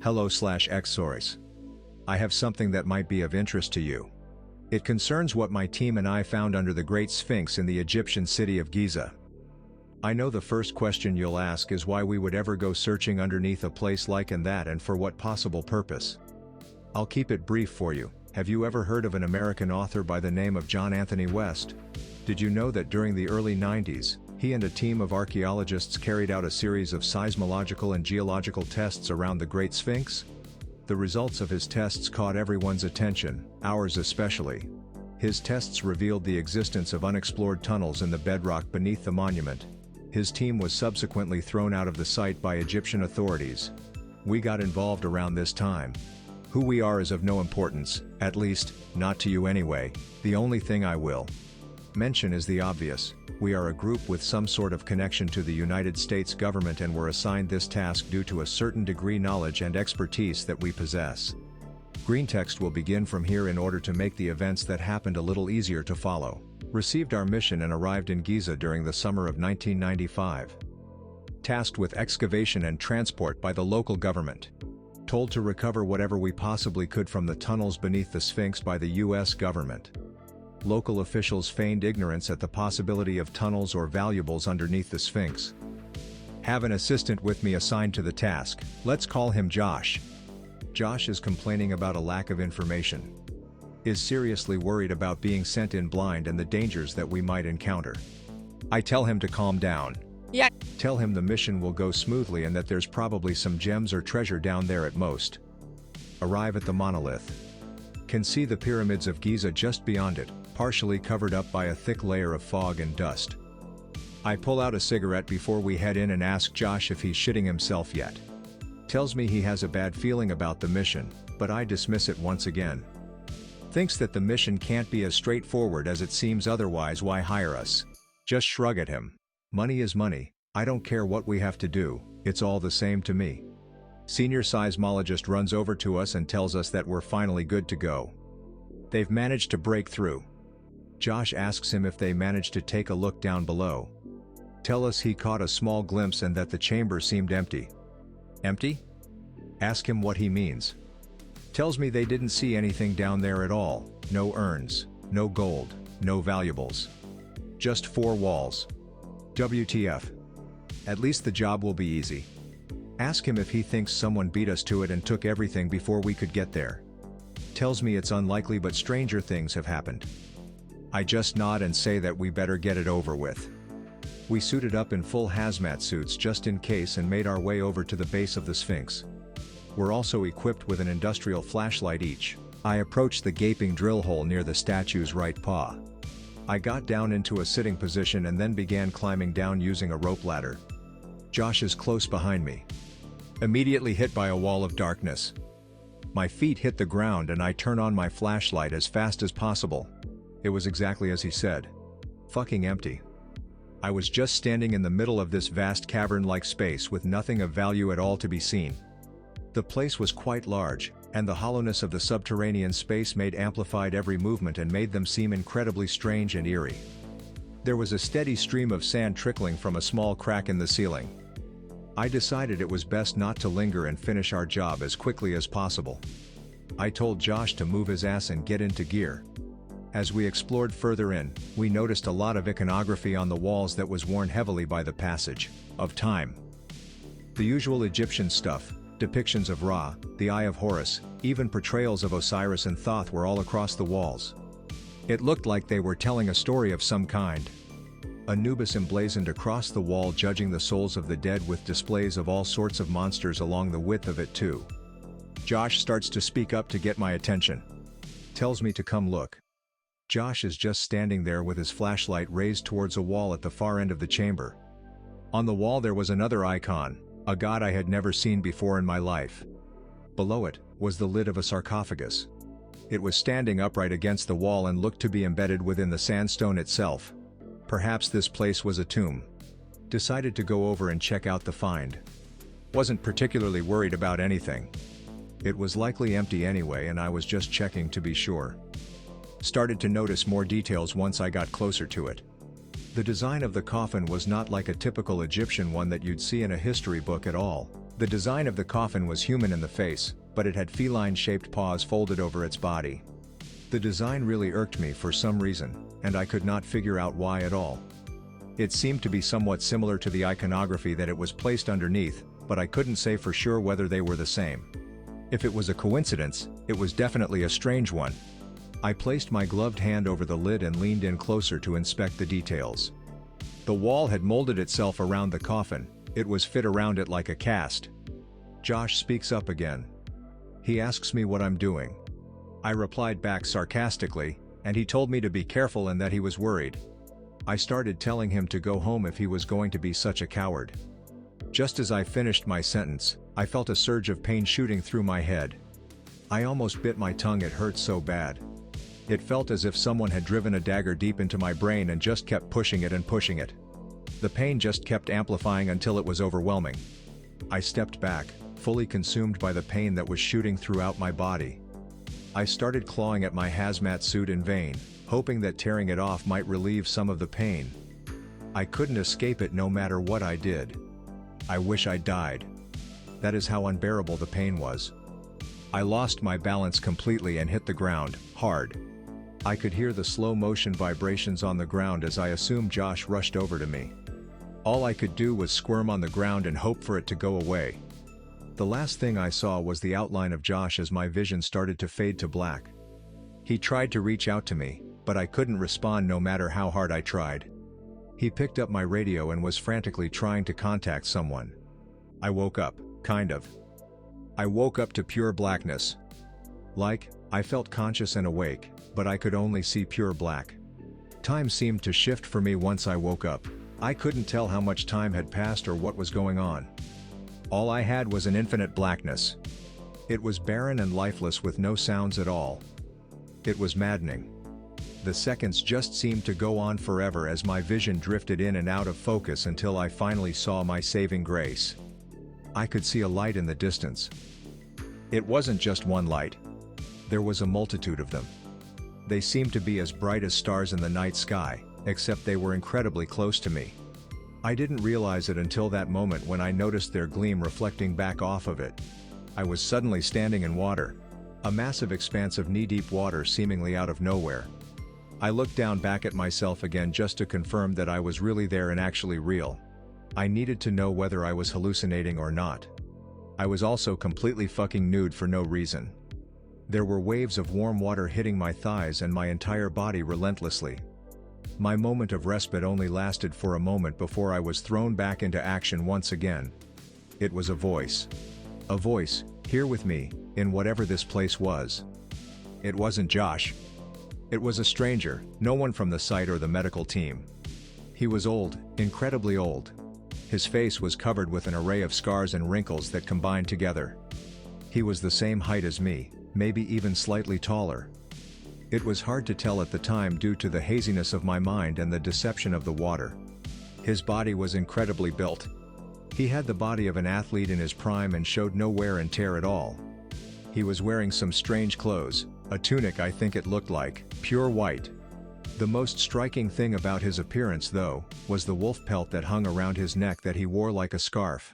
Hello/Xsource. I have something that might be of interest to you. It concerns what my team and I found under the Great Sphinx in the Egyptian city of Giza. I know the first question you'll ask is why we would ever go searching underneath a place like that and for what possible purpose. I'll keep it brief for you. Have you ever heard of an American author by the name of John Anthony West? Did you know that during the early 90s, he and a team of archaeologists carried out a series of seismological and geological tests around the Great Sphinx? The results of his tests caught everyone's attention, ours especially. His tests revealed the existence of unexplored tunnels in the bedrock beneath the monument. His team was subsequently thrown out of the site by Egyptian authorities. We got involved around this time. Who we are is of no importance, at least, not to you anyway. The only thing I will mention is the obvious. We are a group with some sort of connection to the United States government and were assigned this task due to a certain degree knowledge and expertise that we possess. Green text will begin from here in order to make the events that happened a little easier to follow. Received our mission and arrived in Giza during the summer of 1995. Tasked with excavation and transport by the local government. Told to recover whatever we possibly could from the tunnels beneath the Sphinx by the US government. Local officials feigned ignorance at the possibility of tunnels or valuables underneath the Sphinx. Have an assistant with me assigned to the task. Let's call him Josh. Josh is complaining about a lack of information. Is seriously worried about being sent in blind and the dangers that we might encounter. I tell him to calm down. Yeah. Tell him the mission will go smoothly and that there's probably some gems or treasure down there at most. Arrive at the monolith. Can see the pyramids of Giza just beyond it, partially covered up by a thick layer of fog and dust. I pull out a cigarette before we head in and ask Josh if he's shitting himself yet. Tells me he has a bad feeling about the mission, but I dismiss it once again. Thinks that the mission can't be as straightforward as it seems, otherwise why hire us? Just shrug at him. Money is money, I don't care what we have to do, it's all the same to me. Senior seismologist runs over to us and tells us that we're finally good to go. They've managed to break through. Josh asks him if they managed to take a look down below. Tell us he caught a small glimpse and that the chamber seemed empty. Empty? Ask him what he means. Tells me they didn't see anything down there at all, no urns, no gold, no valuables. Just four walls. WTF. At least the job will be easy. Ask him if he thinks someone beat us to it and took everything before we could get there. Tells me it's unlikely, but stranger things have happened. I just nod and say that we better get it over with. We suited up in full hazmat suits just in case and made our way over to the base of the Sphinx. We're also equipped with an industrial flashlight each. I approached the gaping drill hole near the statue's right paw. I got down into a sitting position and then began climbing down using a rope ladder. Josh is close behind me. Immediately hit by a wall of darkness. My feet hit the ground and I turn on my flashlight as fast as possible. It was exactly as he said. Fucking empty. I was just standing in the middle of this vast cavern-like space with nothing of value at all to be seen. The place was quite large, and the hollowness of the subterranean space amplified every movement and made them seem incredibly strange and eerie. There was a steady stream of sand trickling from a small crack in the ceiling. I decided it was best not to linger and finish our job as quickly as possible. I told Josh to move his ass and get into gear. As we explored further in, we noticed a lot of iconography on the walls that was worn heavily by the passage of time. The usual Egyptian stuff, depictions of Ra, the Eye of Horus, even portrayals of Osiris and Thoth were all across the walls. It looked like they were telling a story of some kind. Anubis emblazoned across the wall, judging the souls of the dead, with displays of all sorts of monsters along the width of it too. Josh starts to speak up to get my attention. Tells me to come look. Josh is just standing there with his flashlight raised towards a wall at the far end of the chamber. On the wall there was another icon, a god I had never seen before in my life. Below it was the lid of a sarcophagus. It was standing upright against the wall and looked to be embedded within the sandstone itself. Perhaps this place was a tomb. Decided to go over and check out the find. Wasn't particularly worried about anything. It was likely empty anyway, and I was just checking to be sure. Started to notice more details once I got closer to it. The design of the coffin was not like a typical Egyptian one that you'd see in a history book at all. The design of the coffin was human in the face, but it had feline-shaped paws folded over its body. The design really irked me for some reason, and I could not figure out why at all. It seemed to be somewhat similar to the iconography that it was placed underneath, but I couldn't say for sure whether they were the same. If it was a coincidence, it was definitely a strange one. I placed my gloved hand over the lid and leaned in closer to inspect the details. The wall had molded itself around the coffin, it was fit around it like a cast. Josh speaks up again. He asks me what I'm doing. I replied back sarcastically, and he told me to be careful and that he was worried. I started telling him to go home if he was going to be such a coward. Just as I finished my sentence, I felt a surge of pain shooting through my head. I almost bit my tongue, it hurt so bad. It felt as if someone had driven a dagger deep into my brain and just kept pushing it and pushing it. The pain just kept amplifying until it was overwhelming. I stepped back, fully consumed by the pain that was shooting throughout my body. I started clawing at my hazmat suit in vain, hoping that tearing it off might relieve some of the pain. I couldn't escape it no matter what I did. I wish I died. That is how unbearable the pain was. I lost my balance completely and hit the ground, hard. I could hear the slow motion vibrations on the ground as I assumed Josh rushed over to me. All I could do was squirm on the ground and hope for it to go away. The last thing I saw was the outline of Josh as my vision started to fade to black. He tried to reach out to me, but I couldn't respond no matter how hard I tried. He picked up my radio and was frantically trying to contact someone. I woke up, kind of. I woke up to pure blackness. I felt conscious and awake, but I could only see pure black. Time seemed to shift for me once I woke up. I couldn't tell how much time had passed or what was going on. All I had was an infinite blackness. It was barren and lifeless with no sounds at all. It was maddening. The seconds just seemed to go on forever as my vision drifted in and out of focus until I finally saw my saving grace. I could see a light in the distance. It wasn't just one light. There was a multitude of them. They seemed to be as bright as stars in the night sky, except they were incredibly close to me. I didn't realize it until that moment when I noticed their gleam reflecting back off of it. I was suddenly standing in water. A massive expanse of knee-deep water seemingly out of nowhere. I looked down back at myself again just to confirm that I was really there and actually real. I needed to know whether I was hallucinating or not. I was also completely fucking nude for no reason. There were waves of warm water hitting my thighs and my entire body relentlessly. My moment of respite only lasted for a moment before I was thrown back into action once again. It was a voice. A voice, here with me, in whatever this place was. It wasn't Josh. It was a stranger, no one from the site or the medical team. He was old, incredibly old. His face was covered with an array of scars and wrinkles that combined together. He was the same height as me, maybe even slightly taller. It was hard to tell at the time due to the haziness of my mind and the deception of the water. His body was incredibly built. He had the body of an athlete in his prime and showed no wear and tear at all. He was wearing some strange clothes, a tunic I think it looked like, pure white. The most striking thing about his appearance though, was the wolf pelt that hung around his neck that he wore like a scarf.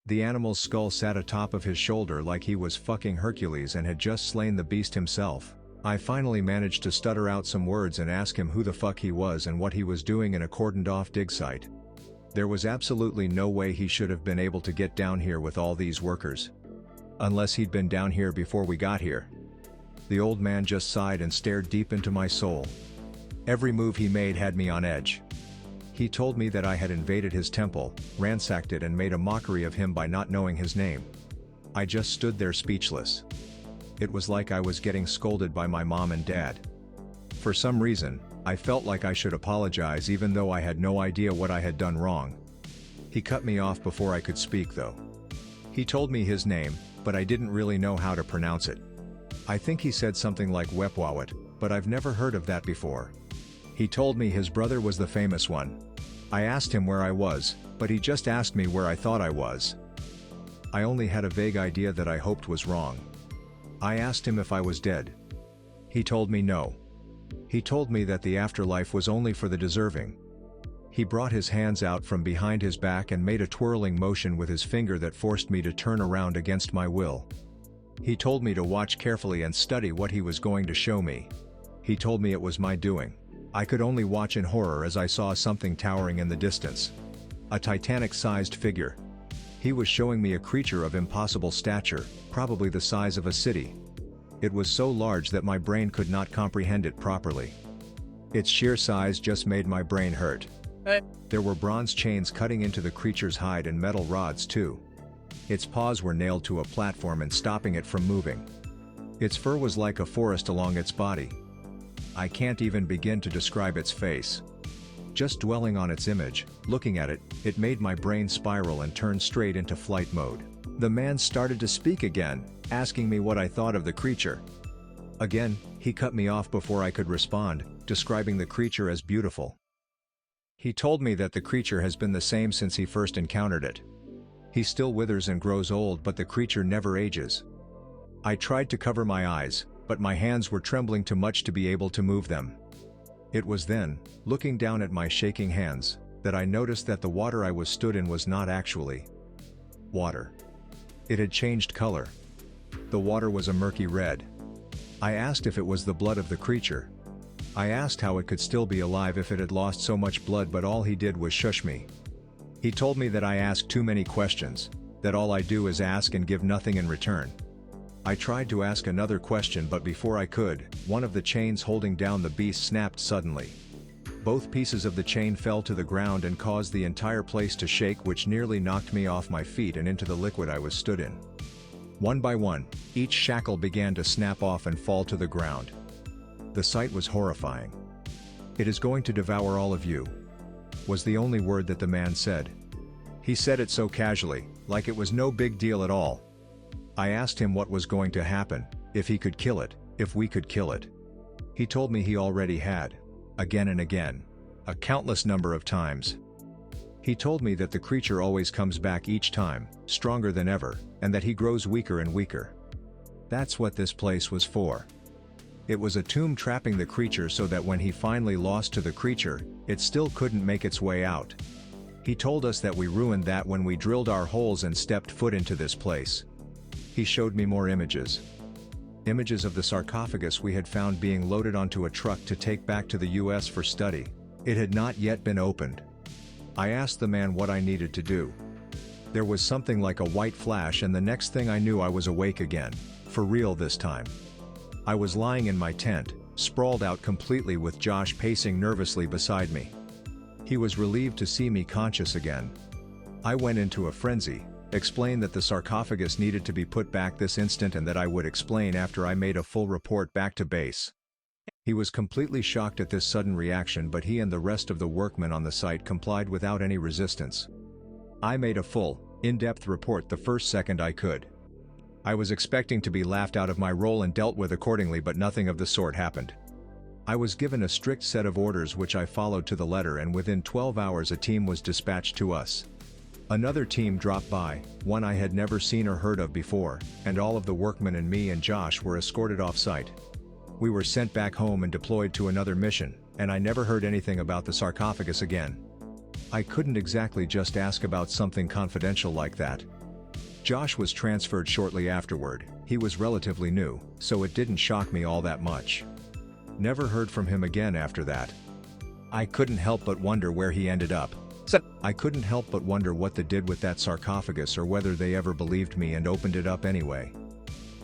The animal's skull sat atop of his shoulder like he was fucking Hercules and had just slain the beast himself. I finally managed to stutter out some words and ask him who the fuck he was and what he was doing in a cordoned off dig site. There was absolutely no way he should have been able to get down here with all these workers. Unless he'd been down here before we got here. The old man just sighed and stared deep into my soul. Every move he made had me on edge. He told me that I had invaded his temple, ransacked it and made a mockery of him by not knowing his name. I just stood there speechless. It was like I was getting scolded by my mom and dad. For some reason, I felt like I should apologize even though I had no idea what I had done wrong. He cut me off before I could speak though. He told me his name, but I didn't really know how to pronounce it. I think he said something like Wepwawet, but I've never heard of that before. He told me his brother was the famous one. I asked him where I was, but he just asked me where I thought I was. I only had a vague idea that I hoped was wrong. I asked him if I was dead. He told me no. He told me that the afterlife was only for the deserving. He brought his hands out from behind his back and made a twirling motion with his finger that forced me to turn around against my will. He told me to watch carefully and study what he was going to show me. He told me it was my doing. I could only watch in horror as I saw something towering in the distance. A Titanic-sized figure. He was showing me a creature of impossible stature, probably the size of a city. It was so large that my brain could not comprehend it properly. Its sheer size just made my brain hurt. There were bronze chains cutting into the creature's hide and metal rods too. Its paws were nailed to a platform and stopping it from moving. Its fur was like a forest along its body. I can't even begin to describe its face. Just dwelling on its image, looking at it, it made my brain spiral and turn straight into flight mode. The man started to speak again, asking me what I thought of the creature. Again, he cut me off before I could respond, describing the creature as beautiful. He told me that the creature has been the same since he first encountered it. He still withers and grows old, but the creature never ages. I tried to cover my eyes, but my hands were trembling too much to be able to move them. It was then, looking down at my shaking hands, that I noticed that the water I was stood in was not actually water. It had changed color. The water was a murky red. I asked if it was the blood of the creature. I asked how it could still be alive if it had lost so much blood, but all he did was shush me. He told me that I ask too many questions, that all I do is ask and give nothing in return. I tried to ask another question, but before I could, one of the chains holding down the beast snapped suddenly. Both pieces of the chain fell to the ground and caused the entire place to shake, which nearly knocked me off my feet and into the liquid I was stood in. One by one, each shackle began to snap off and fall to the ground. The sight was horrifying. "It is going to devour all of you," was the only word that the man said. He said it so casually, like it was no big deal at all. I asked him what was going to happen, if he could kill it, if we could kill it. He told me he already had. Again and again. A countless number of times. He told me that the creature always comes back each time, stronger than ever, and that he grows weaker and weaker. That's what this place was for. It was a tomb trapping the creature so that when he finally lost to the creature, it still couldn't make its way out. He told us that we ruined that when we drilled our holes and stepped foot into this place. He showed me more images. Images of the sarcophagus we had found being loaded onto a truck to take back to the US for study. It had not yet been opened. I asked the man what I needed to do. There was something like a white flash, and the next thing I knew I was awake again. For real this time. I was lying in my tent, sprawled out completely, with Josh pacing nervously beside me. He was relieved to see me conscious again. I went into a frenzy, explained that the sarcophagus needed to be put back this instant and that I would explain after I made a full report back to base. He was completely shocked at this sudden reaction, but he and the rest of the workmen on the site complied without any resistance. I made a full, in-depth report the first second I could. I was expecting to be laughed out of my role and dealt with accordingly, but nothing of the sort happened. I was given a strict set of orders which I followed to the letter, and within 12 hours a team was dispatched to us. Another team dropped by, one I had never seen or heard of before, and all of the workmen and me and Josh were escorted off-site. We were sent back home and deployed to another mission, and I never heard anything about the sarcophagus again. I couldn't exactly just ask about something confidential like that. Josh was transferred shortly afterward. He was relatively new, so it didn't shock me all that much. Never heard from him again after that. I couldn't help but wonder where he ended up. I couldn't help but wonder what they did with that sarcophagus, or whether they ever believed me and opened it up anyway.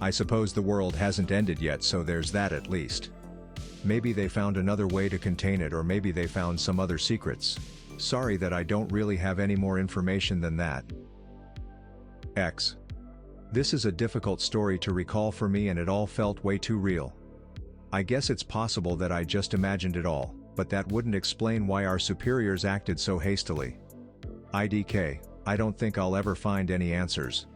I suppose the world hasn't ended yet, so there's that at least. Maybe they found another way to contain it, or maybe they found some other secrets. Sorry that I don't really have any more information than that. X. This is a difficult story to recall for me, and it all felt way too real. I guess it's possible that I just imagined it all, but that wouldn't explain why our superiors acted so hastily. IDK, I don't think I'll ever find any answers.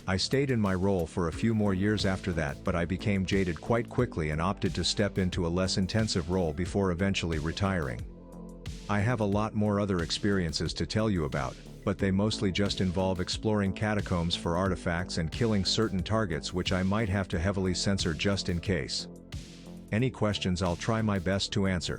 I stayed in my role for a few more years after that, but I became jaded quite quickly and opted to step into a less intensive role before eventually retiring. I have a lot more other experiences to tell you about, but they mostly just involve exploring catacombs for artifacts and killing certain targets, which I might have to heavily censor just in case. Any questions I'll try my best to answer.